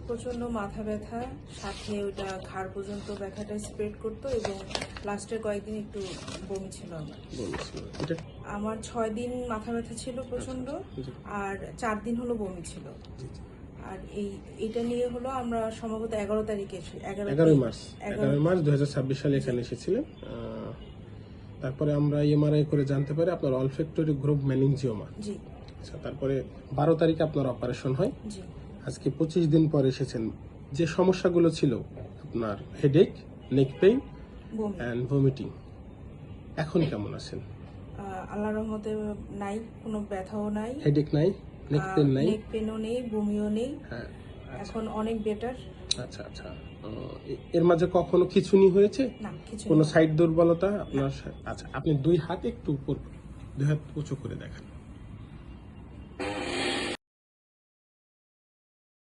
প্রচন্ড মাথা ব্যথা, সাথে ওইটা ঘাড় পর্যন্ত ব্যথাটা স্প্রেড করতো এবং লাস্টের কয়েকদিন একটু বমি ছিল আমার। এটা আমার 6 দিন মাথা ব্যথা ছিল প্রচন্ড, জি। আর 4 দিন হলো বমি ছিল। আর এইটা নিয়ে হলো আমরা সম্ভবত 11 তারিখে 11 মার্চ 2026 সালে এখানে এসেছিলেন। তারপরে আমরা এমআরআই করে জানতে পারি আপনার অলফ্যাক্টরি গ্রুপ মেনিনজিওমা। জি আচ্ছা, তারপরে 12 তারিখে আপনার অপারেশন হয়। জি। আজকে 25 দিন পর এসেছেন। যে সমস্যাগুলো ছিল আপনার হেডেক, নেক পেইন বমি অ্যান্ড ভমিটিং, এখন কেমন আছেন? আল্লাহর রহমতে নাই, কোনো ব্যথাও নাই, হেডেক নাই, নেক পেইন নাই, নেক পেনও নেই, বমিও নেই। হ্যাঁ। এখন অনেক বেটার। আচ্ছা আচ্ছা, এর মাঝে কখনো খিঁচুনি হয়েছে? না, কিছু কোনো না। সাইড দুর্বলতা আপনার? আচ্ছা, আপনি 2 হাত একটু উপর, 2 হাত উঁচু করে দেখান।